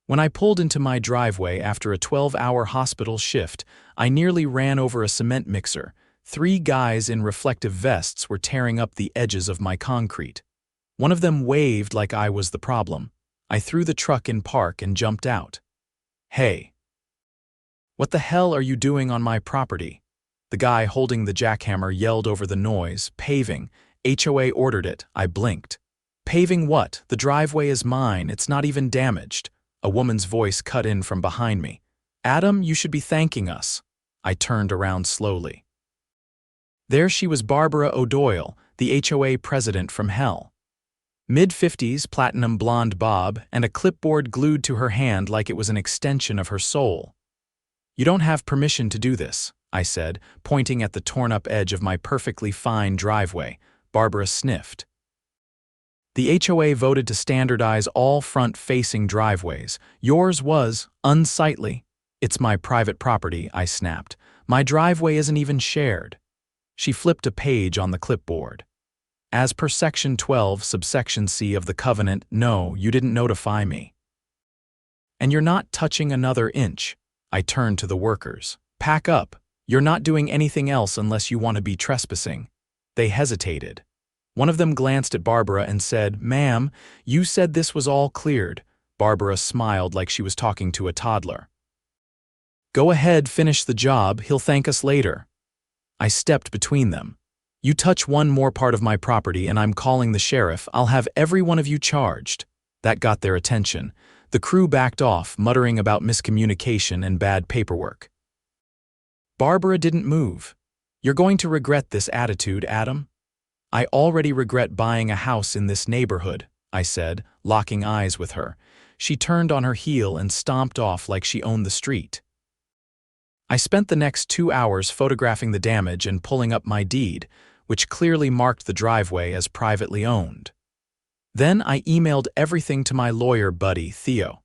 When I pulled into my driveway after a 12-hour hospital shift, I nearly ran over a cement mixer. 3 guys in reflective vests were tearing up the edges of my concrete. One of them waved like I was the problem. I threw the truck in park and jumped out. "Hey, what the hell are you doing on my property?" The guy holding the jackhammer yelled over the noise. "Paving. HOA ordered it." I blinked. "Paving what? The driveway is mine. It's not even damaged." A woman's voice cut in from behind me. "Adam, you should be thanking us." I turned around slowly. There she was, Barbara O'Doyle, the HOA president from hell. Mid-50s, platinum blonde bob, and a clipboard glued to her hand like it was an extension of her soul. "You don't have permission to do this," I said, pointing at the torn-up edge of my perfectly fine driveway. Barbara sniffed. "The HOA voted to standardize all front-facing driveways. Yours was unsightly." "It's my private property," I snapped. "My driveway isn't even shared." She flipped a page on the clipboard. "As per Section 12, subsection C of the covenant, no, you didn't notify me. And you're not touching another inch." I turned to the workers. "Pack up. You're not doing anything else unless you want to be trespassing." They hesitated. One of them glanced at Barbara and said, "Ma'am, you said this was all cleared." Barbara smiled like she was talking to a toddler. "Go ahead, finish the job. He'll thank us later." I stepped between them. "You touch one more part of my property and I'm calling the sheriff. I'll have every one of you charged." That got their attention. The crew backed off, muttering about miscommunication and bad paperwork. Barbara didn't move. "You're going to regret this attitude, Adam." "I already regret buying a house in this neighborhood," I said, locking eyes with her. She turned on her heel and stomped off like she owned the street. I spent the next 2 hours photographing the damage and pulling up my deed, which clearly marked the driveway as privately owned. Then I emailed everything to my lawyer buddy, Theo.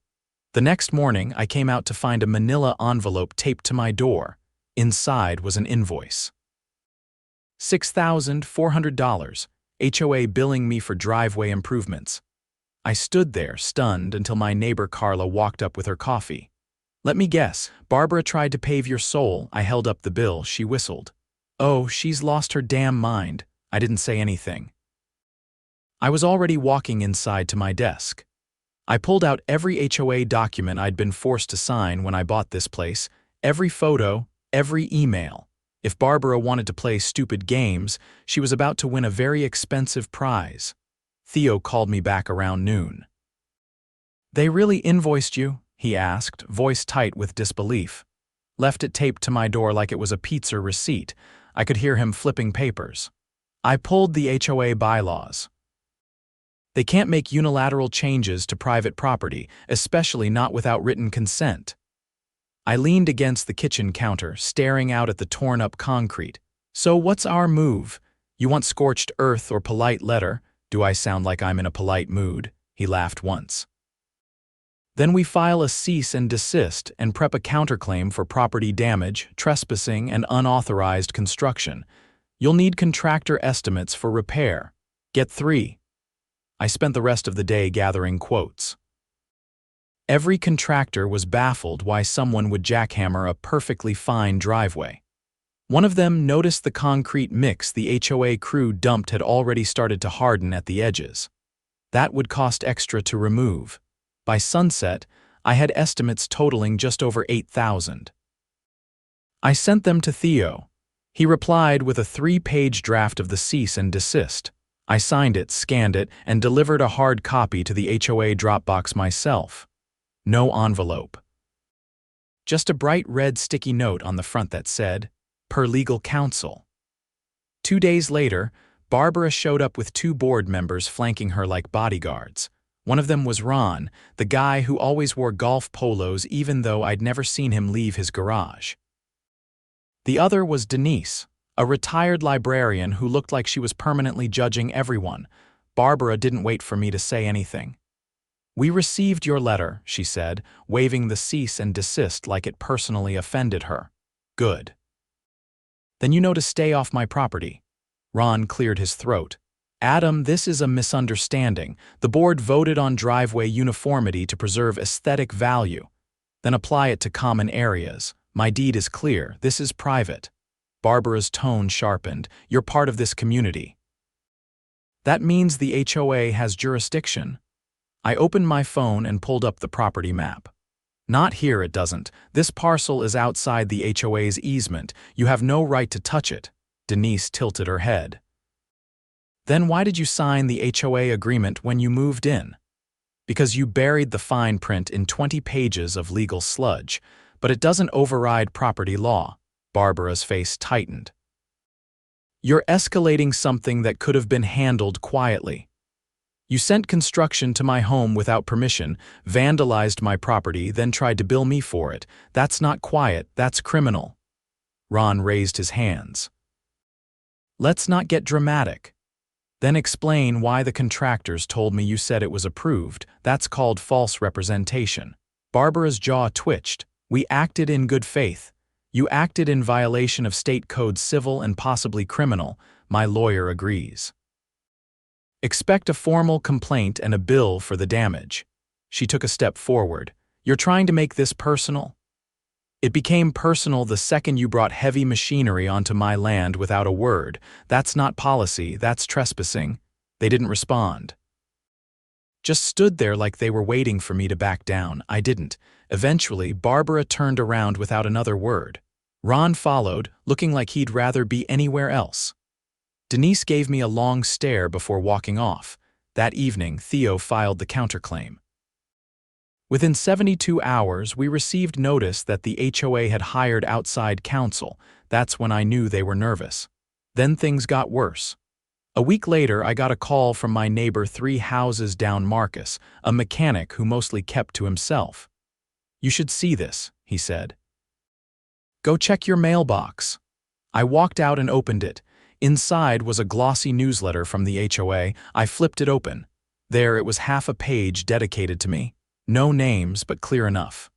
The next morning, I came out to find a manila envelope taped to my door. Inside was an invoice. $6,400, HOA billing me for driveway improvements. I stood there, stunned, until my neighbor Carla walked up with her coffee. "Let me guess, Barbara tried to pave your soul." I held up the bill. She whistled. "Oh, she's lost her damn mind." I didn't say anything. I was already walking inside to my desk. I pulled out every HOA document I'd been forced to sign when I bought this place, every photo, every email. If Barbara wanted to play stupid games, she was about to win a very expensive prize. Theo called me back around noon. "They really invoiced you?" he asked, voice tight with disbelief. "Left it taped to my door like it was a pizza receipt." I could hear him flipping papers. I pulled the HOA bylaws. "They can't make unilateral changes to private property, especially not without written consent." I leaned against the kitchen counter, staring out at the torn-up concrete. "So what's our move? You want scorched earth or polite letter?" "Do I sound like I'm in a polite mood?" He laughed once. "Then we file a cease and desist and prep a counterclaim for property damage, trespassing, and unauthorized construction. You'll need contractor estimates for repair. Get 3. I spent the rest of the day gathering quotes. Every contractor was baffled why someone would jackhammer a perfectly fine driveway. One of them noticed the concrete mix the HOA crew dumped had already started to harden at the edges. That would cost extra to remove. By sunset, I had estimates totaling just over $8,000. I sent them to Theo. He replied with a 3-page draft of the cease and desist. I signed it, scanned it, and delivered a hard copy to the HOA Dropbox myself. No envelope. Just a bright red sticky note on the front that said, "Per legal counsel." 2 days later, Barbara showed up with 2 board members flanking her like bodyguards. One of them was Ron, the guy who always wore golf polos even though I'd never seen him leave his garage. The other was Denise, a retired librarian who looked like she was permanently judging everyone. Barbara didn't wait for me to say anything. "We received your letter," she said, waving the cease and desist like it personally offended her. "Good. Then you know to stay off my property." Ron cleared his throat. Adam, this is a misunderstanding. The board voted on driveway uniformity to preserve aesthetic value. Then apply it to common areas. My deed is clear. This is private. Barbara's tone sharpened. You're part of this community. That means the HOA has jurisdiction. I opened my phone and pulled up the property map. Not here, it doesn't. This parcel is outside the HOA's easement. You have no right to touch it. Denise tilted her head. Then why did you sign the HOA agreement when you moved in? Because you buried the fine print in 20 pages of legal sludge, but it doesn't override property law. Barbara's face tightened. You're escalating something that could have been handled quietly. You sent construction to my home without permission, vandalized my property, then tried to bill me for it. That's not quiet, that's criminal. Ron raised his hands. Let's not get dramatic. Then explain why the contractors told me you said it was approved. That's called false representation. Barbara's jaw twitched. We acted in good faith. You acted in violation of state code civil and possibly criminal. My lawyer agrees. Expect a formal complaint and a bill for the damage. She took a step forward. You're trying to make this personal? It became personal the second you brought heavy machinery onto my land without a word. That's not policy, that's trespassing. They didn't respond. Just stood there like they were waiting for me to back down. I didn't. Eventually, Barbara turned around without another word. Ron followed, looking like he'd rather be anywhere else. Denise gave me a long stare before walking off. That evening, Theo filed the counterclaim. Within 72 hours, we received notice that the HOA had hired outside counsel. That's when I knew they were nervous. Then things got worse. A week later, I got a call from my neighbor 3 houses down Marcus, a mechanic who mostly kept to himself. You should see this, he said. Go check your mailbox. I walked out and opened it. Inside was a glossy newsletter from the HOA. I flipped it open. There it was, half a page dedicated to me. No names, but clear enough.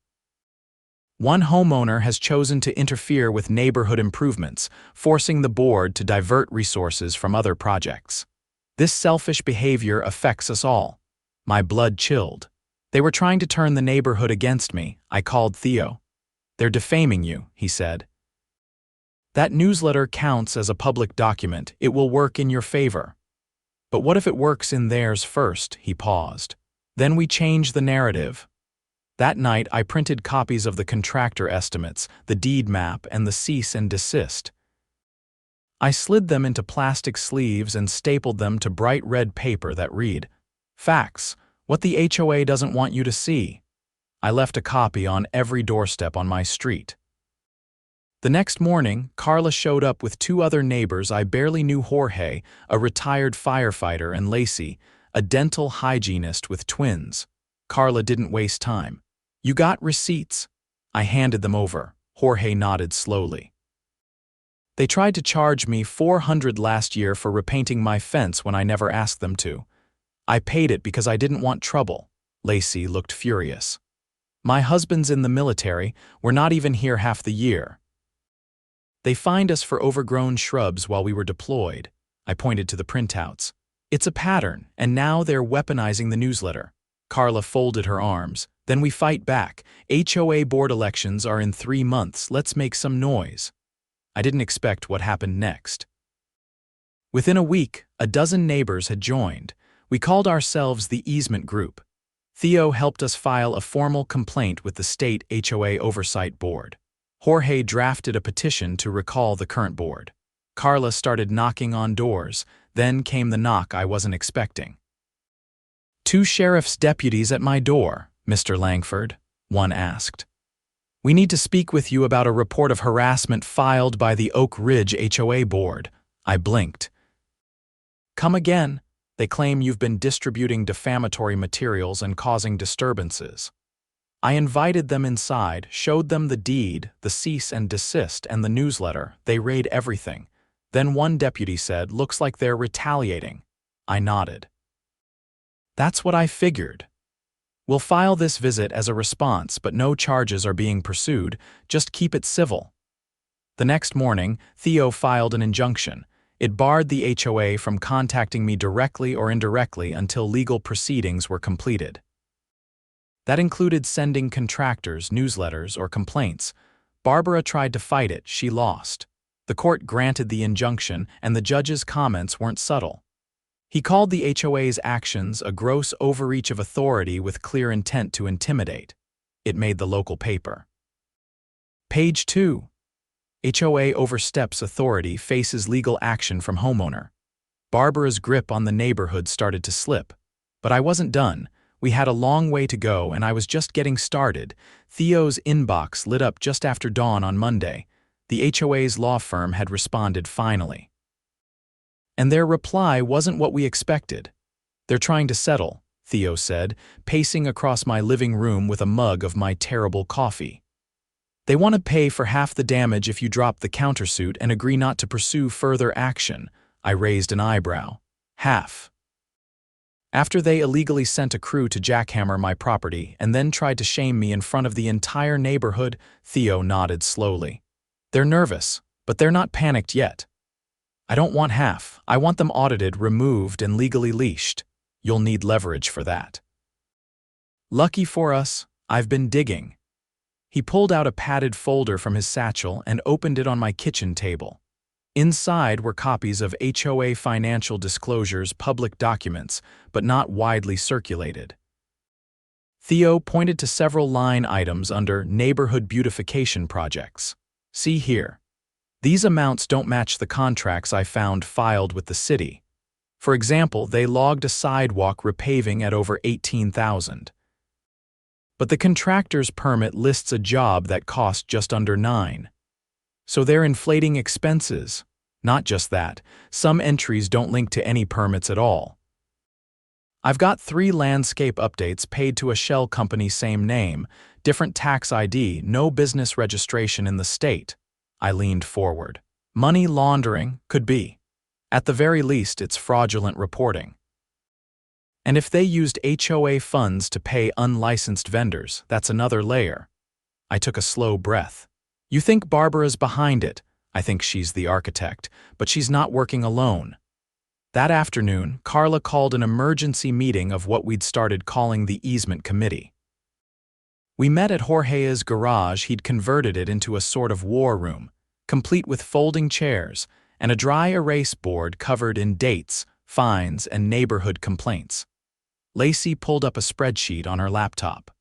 One homeowner has chosen to interfere with neighborhood improvements, forcing the board to divert resources from other projects. This selfish behavior affects us all. My blood chilled. They were trying to turn the neighborhood against me. I called Theo. They're defaming you, he said. That newsletter counts as a public document. It will work in your favor. But what if it works in theirs first? He paused. Then we change the narrative. That night, I printed copies of the contractor estimates, the deed map, and the cease and desist. I slid them into plastic sleeves and stapled them to bright red paper that read, "Facts, what the HOA doesn't want you to see." I left a copy on every doorstep on my street. The next morning, Carla showed up with 2 other neighbors. I barely knew: Jorge, a retired firefighter, and Lacey, a dental hygienist with twins. Carla didn't waste time. You got receipts? I handed them over. Jorge nodded slowly. They tried to charge me $400 last year for repainting my fence when I never asked them to. I paid it because I didn't want trouble. Lacey looked furious. My husband's in the military. We're not even here half the year. They fined us for overgrown shrubs while we were deployed. I pointed to the printouts. It's a pattern, and now they're weaponizing the newsletter. Carla folded her arms. Then we fight back. HOA board elections are in 3 months. Let's make some noise. I didn't expect what happened next. Within a week, a dozen neighbors had joined. We called ourselves the Easement Group. Theo helped us file a formal complaint with the state HOA Oversight Board. Jorge drafted a petition to recall the current board. Carla started knocking on doors. Then came the knock I wasn't expecting. 2 sheriff's deputies at my door, Mr. Langford, one asked. We need to speak with you about a report of harassment filed by the Oak Ridge HOA board. I blinked. Come again. They claim you've been distributing defamatory materials and causing disturbances. I invited them inside, showed them the deed, the cease and desist, and the newsletter. They read everything. Then one deputy said, "Looks like they're retaliating." I nodded. That's what I figured. We'll file this visit as a response, but no charges are being pursued. Just keep it civil. The next morning, Theo filed an injunction. It barred the HOA from contacting me directly or indirectly until legal proceedings were completed. That included sending contractors, newsletters, or complaints. Barbara tried to fight it, she lost. The court granted the injunction, and the judge's comments weren't subtle. He called the HOA's actions a gross overreach of authority with clear intent to intimidate. It made the local paper. Page 2. HOA oversteps authority, faces legal action from homeowner. Barbara's grip on the neighborhood started to slip. But I wasn't done. We had a long way to go, and I was just getting started. Theo's inbox lit up just after dawn on Monday. The HOA's law firm had responded finally. And their reply wasn't what we expected. "They're trying to settle," Theo said, pacing across my living room with a mug of my terrible coffee. "They want to pay for half the damage if you drop the countersuit and agree not to pursue further action." I raised an eyebrow. Half. After they illegally sent a crew to jackhammer my property and then tried to shame me in front of the entire neighborhood, Theo nodded slowly. "They're nervous, but they're not panicked yet. I don't want half. I want them audited, removed, and legally leashed. You'll need leverage for that." "Lucky for us, I've been digging." He pulled out a padded folder from his satchel and opened it on my kitchen table. Inside were copies of HOA financial disclosures, public documents, but not widely circulated. Theo pointed to several line items under neighborhood beautification projects. "See here. These amounts don't match the contracts I found filed with the city. For example, they logged a sidewalk repaving at over $18,000. But the contractor's permit lists a job that cost just under $9,000. So they're inflating expenses. Not just that, some entries don't link to any permits at all. I've got 3 landscape updates paid to a shell company, same name, different tax ID, no business registration in the state." I leaned forward. "Money laundering? Could be. At the very least, it's fraudulent reporting. And if they used HOA funds to pay unlicensed vendors, that's another layer." I took a slow breath. "You think Barbara's behind it? I think she's the architect, but she's not working alone." That afternoon, Carla called an emergency meeting of what we'd started calling the easement committee. We met at Jorge's garage. He'd converted it into a sort of war room, complete with folding chairs and a dry erase board covered in dates, fines, and neighborhood complaints. Lacey pulled up a spreadsheet on her laptop.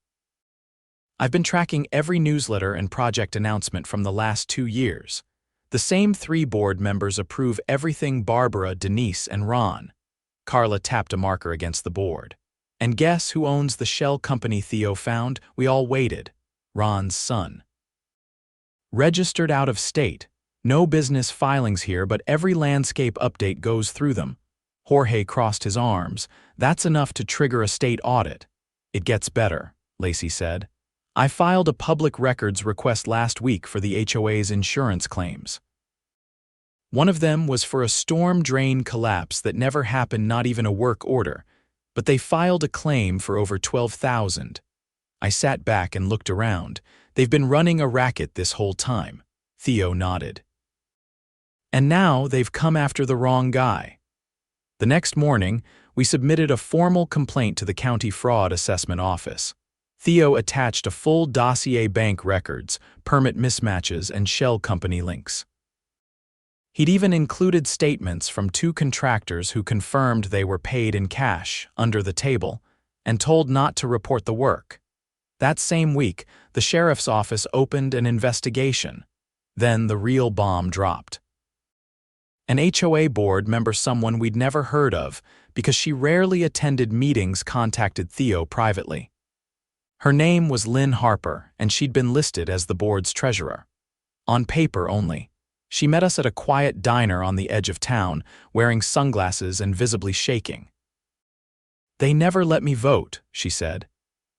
"I've been tracking every newsletter and project announcement from the last 2 years. The same 3 board members approve everything: Barbara, Denise, and Ron." Carla tapped a marker against the board. "And guess who owns the shell company Theo found? We all waited. Ron's son. Registered out of state. No business filings here, but every landscape update goes through them." Jorge crossed his arms. "That's enough to trigger a state audit." "It gets better," Lacey said. "I filed a public records request last week for the HOA's insurance claims. One of them was for a storm drain collapse that never happened, not even a work order, but they filed a claim for over $12,000. I sat back and looked around. "They've been running a racket this whole time." Theo nodded. "And now they've come after the wrong guy." The next morning, we submitted a formal complaint to the county fraud assessment office. Theo attached a full dossier: bank records, permit mismatches, and shell company links. He'd even included statements from 2 contractors who confirmed they were paid in cash, under the table, and told not to report the work. That same week, the sheriff's office opened an investigation. Then the real bomb dropped. An HOA board member, someone we'd never heard of because she rarely attended meetings, contacted Theo privately. Her name was Lynn Harper, and she'd been listed as the board's treasurer. On paper only. She met us at a quiet diner on the edge of town, wearing sunglasses and visibly shaking. "They never let me vote," she said.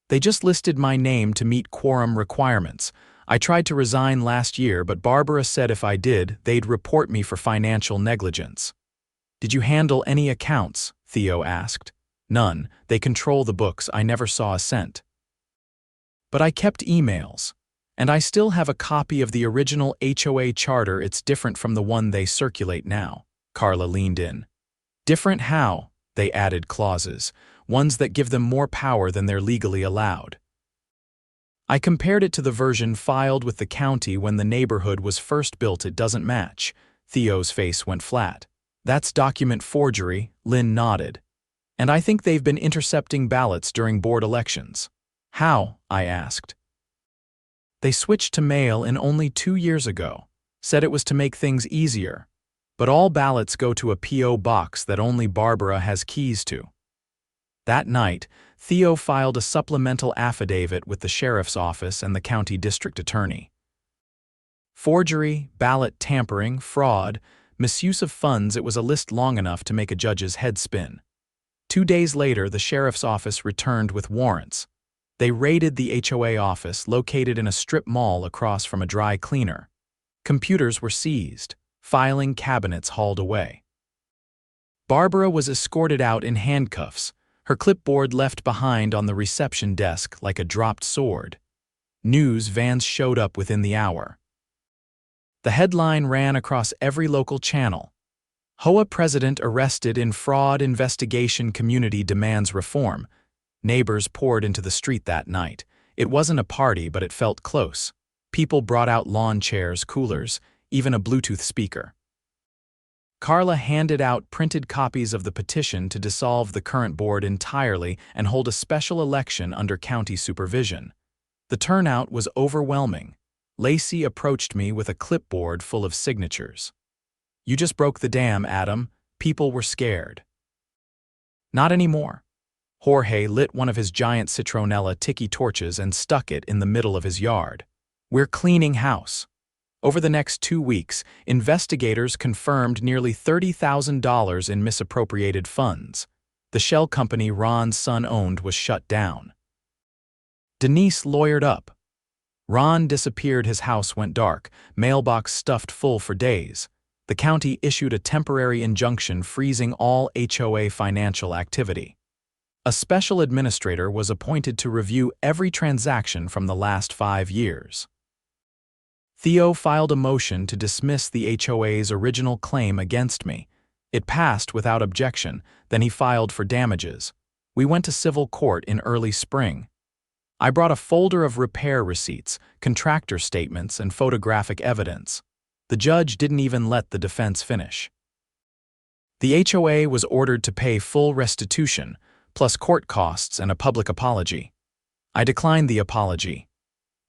"They just listed my name to meet quorum requirements. I tried to resign last year, but Barbara said if I did, they'd report me for financial negligence." "Did you handle any accounts?" Theo asked. "None. They control the books. I never saw a cent. But I kept emails. And I still have a copy of the original HOA charter. It's different from the one they circulate now." Carla leaned in. Different how? They added clauses, ones that give them more power than they're legally allowed. I compared it to the version filed with the county when the neighborhood was first built. It doesn't match. Theo's face went flat. That's document forgery, Lynn nodded. And I think they've been intercepting ballots during board elections. How? I asked. They switched to mail in only 2 years ago. Said it was to make things easier. But all ballots go to a P.O. box that only Barbara has keys to. That night, Theo filed a supplemental affidavit with the sheriff's office and the county district attorney. Forgery, ballot tampering, fraud, misuse of funds. It was a list long enough to make a judge's head spin. 2 days later, the sheriff's office returned with warrants. They raided the HOA office located in a strip mall across from a dry cleaner. Computers were seized, filing cabinets hauled away. Barbara was escorted out in handcuffs, her clipboard left behind on the reception desk like a dropped sword. News vans showed up within the hour. The headline ran across every local channel. HOA president arrested in fraud investigation, community demands reform. Neighbors poured into the street that night. It wasn't a party, but it felt close. People brought out lawn chairs, coolers, even a Bluetooth speaker. Carla handed out printed copies of the petition to dissolve the current board entirely and hold a special election under county supervision. The turnout was overwhelming. Lacey approached me with a clipboard full of signatures. You just broke the dam, Adam. People were scared. Not anymore. Jorge lit one of his giant citronella tiki torches and stuck it in the middle of his yard. We're cleaning house. Over the next 2 weeks, investigators confirmed nearly $30,000 in misappropriated funds. The shell company Ron's son owned was shut down. Denise lawyered up. Ron disappeared, his house went dark, mailbox stuffed full for days. The county issued a temporary injunction freezing all HOA financial activity. A special administrator was appointed to review every transaction from the last 5 years. Theo filed a motion to dismiss the HOA's original claim against me. It passed without objection, then he filed for damages. We went to civil court in early spring. I brought a folder of repair receipts, contractor statements, and photographic evidence. The judge didn't even let the defense finish. The HOA was ordered to pay full restitution, plus court costs and a public apology. I declined the apology.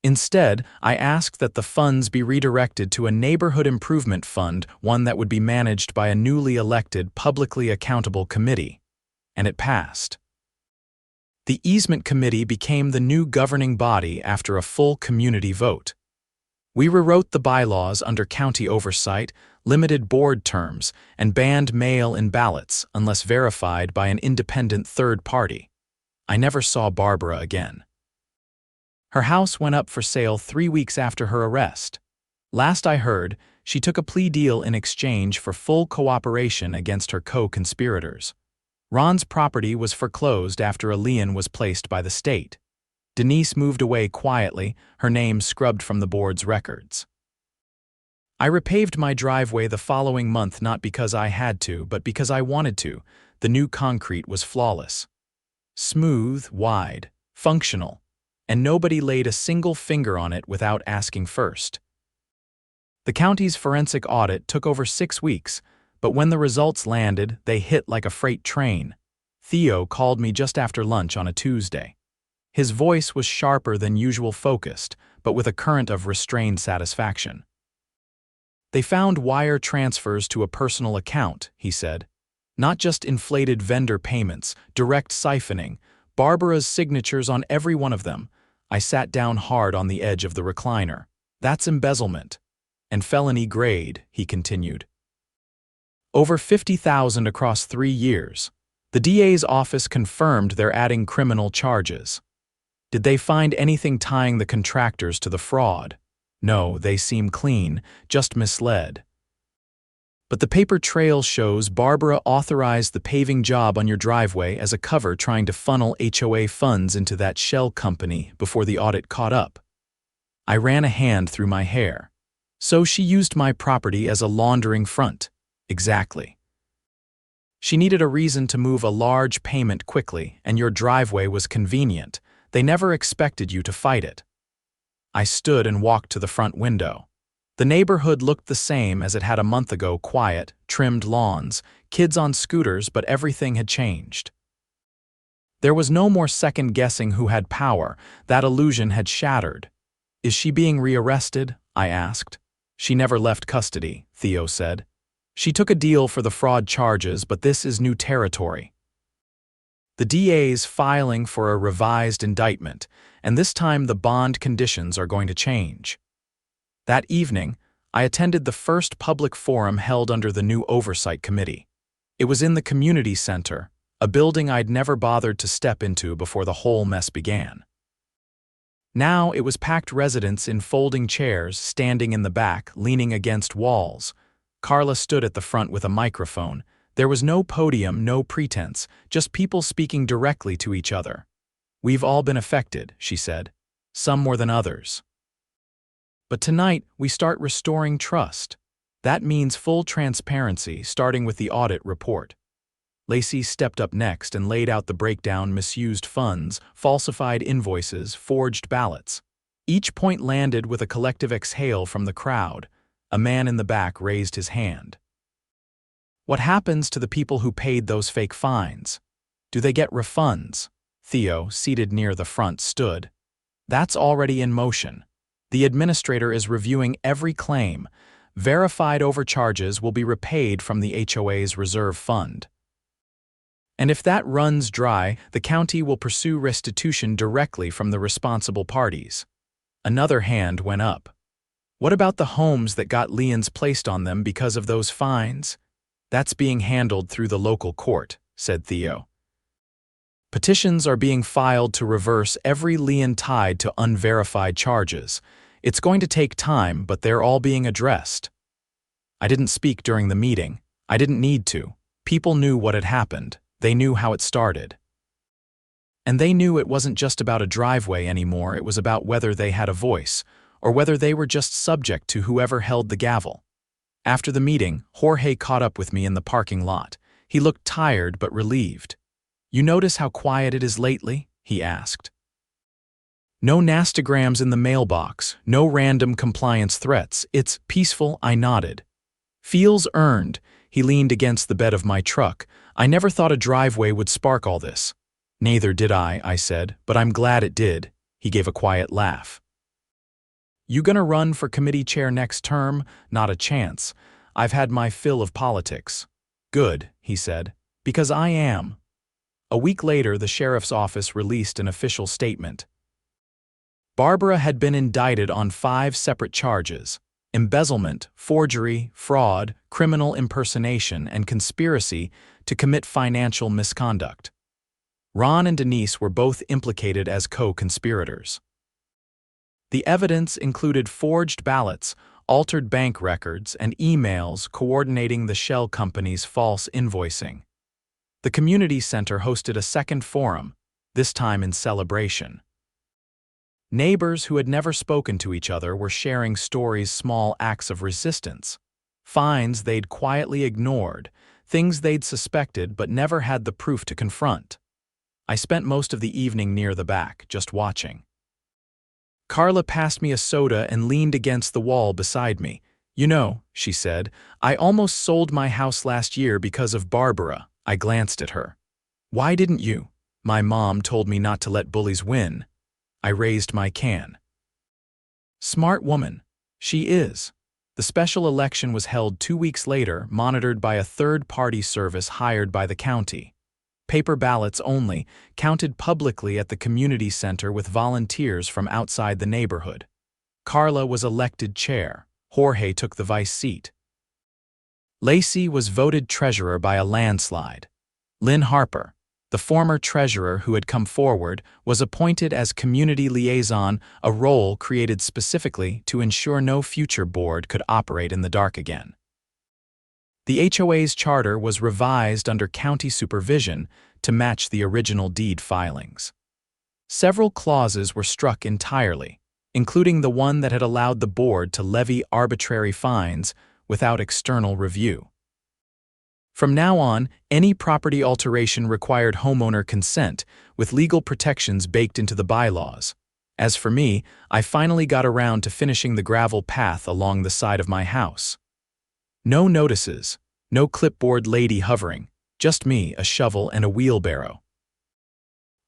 Instead, I asked that the funds be redirected to a neighborhood improvement fund, one that would be managed by a newly elected, publicly accountable committee. And it passed. The easement committee became the new governing body after a full community vote. We rewrote the bylaws under county oversight, limited board terms, and banned mail-in ballots unless verified by an independent third party. I never saw Barbara again. Her house went up for sale 3 weeks after her arrest. Last I heard, she took a plea deal in exchange for full cooperation against her co-conspirators. Ron's property was foreclosed after a lien was placed by the state. Denise moved away quietly, her name scrubbed from the board's records. I repaved my driveway the following month, not because I had to, but because I wanted to. The new concrete was flawless. Smooth, wide, functional, and nobody laid a single finger on it without asking first. The county's forensic audit took over 6 weeks, but when the results landed, they hit like a freight train. Theo called me just after lunch on a Tuesday. His voice was sharper than usual, focused, but with a current of restrained satisfaction. They found wire transfers to a personal account, he said. Not just inflated vendor payments, direct siphoning, Barbara's signatures on every one of them. I sat down hard on the edge of the recliner. That's embezzlement. And felony grade, he continued. Over $50,000 across 3 years. The DA's office confirmed they're adding criminal charges. Did they find anything tying the contractors to the fraud? No, they seem clean, just misled. But the paper trail shows Barbara authorized the paving job on your driveway as a cover, trying to funnel HOA funds into that shell company before the audit caught up. I ran a hand through my hair. So she used my property as a laundering front. Exactly. She needed a reason to move a large payment quickly, and your driveway was convenient. They never expected you to fight it. I stood and walked to the front window. The neighborhood looked the same as it had a month ago: quiet, trimmed lawns, kids on scooters, but everything had changed. There was no more second-guessing who had power. That illusion had shattered. Is she being rearrested? I asked. She never left custody, Theo said. She took a deal for the fraud charges, but this is new territory. The DA's filing for a revised indictment, and this time the bond conditions are going to change. That evening, I attended the first public forum held under the new oversight committee. It was in the community center, a building I'd never bothered to step into before the whole mess began. Now it was packed: residents in folding chairs, standing in the back, leaning against walls. Carla stood at the front with a microphone. There was no podium, no pretense, just people speaking directly to each other. We've all been affected, she said, some more than others. But tonight, we start restoring trust. That means full transparency, starting with the audit report. Lacey stepped up next and laid out the breakdown: misused funds, falsified invoices, forged ballots. Each point landed with a collective exhale from the crowd. A man in the back raised his hand. What happens to the people who paid those fake fines? Do they get refunds? Theo, seated near the front, stood. That's already in motion. The administrator is reviewing every claim. Verified overcharges will be repaid from the HOA's reserve fund. And if that runs dry, the county will pursue restitution directly from the responsible parties. Another hand went up. What about the homes that got liens placed on them because of those fines? That's being handled through the local court, said Theo. Petitions are being filed to reverse every lien tied to unverified charges. It's going to take time, but they're all being addressed. I didn't speak during the meeting. I didn't need to. People knew what had happened. They knew how it started. And they knew it wasn't just about a driveway anymore. It was about whether they had a voice, or whether they were just subject to whoever held the gavel. After the meeting, Jorge caught up with me in the parking lot. He looked tired but relieved. You notice how quiet it is lately? He asked. No nastagrams in the mailbox, no random compliance threats. It's peaceful, I nodded. Feels earned. He leaned against the bed of my truck. I never thought a driveway would spark all this. Neither did I said, but I'm glad it did. He gave a quiet laugh. You gonna run for committee chair next term? Not a chance. I've had my fill of politics. Good, he said, because I am. A week later, the sheriff's office released an official statement. Barbara had been indicted on 5 separate charges: embezzlement, forgery, fraud, criminal impersonation, and conspiracy to commit financial misconduct. Ron and Denise were both implicated as co-conspirators. The evidence included forged ballots, altered bank records, and emails coordinating the shell company's false invoicing. The community center hosted a second forum, this time in celebration. Neighbors who had never spoken to each other were sharing stories: small acts of resistance, fines they'd quietly ignored, things they'd suspected but never had the proof to confront. I spent most of the evening near the back, just watching. Carla passed me a soda and leaned against the wall beside me. You know, she said, I almost sold my house last year because of Barbara. I glanced at her. Why didn't you? My mom told me not to let bullies win. I raised my can. Smart woman. She is. The special election was held 2 weeks later, monitored by a third-party service hired by the county. Paper ballots only, counted publicly at the community center with volunteers from outside the neighborhood. Carla was elected chair. Jorge took the vice seat. Lacey was voted treasurer by a landslide. Lynn Harper, the former treasurer who had come forward, was appointed as community liaison, a role created specifically to ensure no future board could operate in the dark again. The HOA's charter was revised under county supervision to match the original deed filings. Several clauses were struck entirely, including the one that had allowed the board to levy arbitrary fines without external review. From now on, any property alteration required homeowner consent, with legal protections baked into the bylaws. As for me, I finally got around to finishing the gravel path along the side of my house. No notices, no clipboard lady hovering, just me, a shovel, and a wheelbarrow.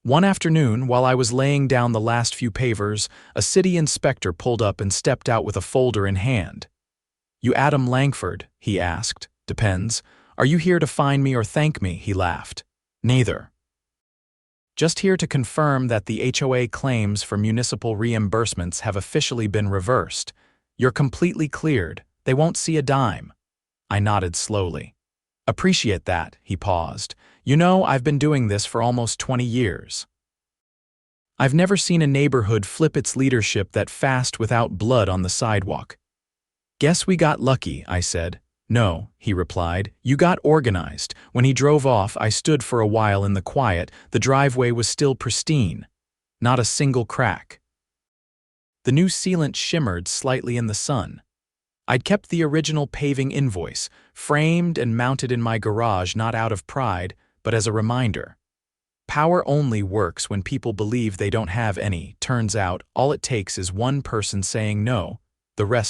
One afternoon, while I was laying down the last few pavers, a city inspector pulled up and stepped out with a folder in hand. "You Adam Langford?" he asked. "Depends. Are you here to fine me or thank me?" He laughed. "Neither. Just here to confirm that the HOA claims for municipal reimbursements have officially been reversed. You're completely cleared. They won't see a dime." I nodded slowly. "Appreciate that," he paused. "You know, I've been doing this for almost 20 years. I've never seen a neighborhood flip its leadership that fast without blood on the sidewalk." "Guess we got lucky," I said. "No," he replied. "You got organized." When he drove off, I stood for a while in the quiet. The driveway was still pristine. Not a single crack. The new sealant shimmered slightly in the sun. I'd kept the original paving invoice, framed and mounted in my garage not out of pride, but as a reminder. Power only works when people believe they don't have any. Turns out, all it takes is one person saying no, the rest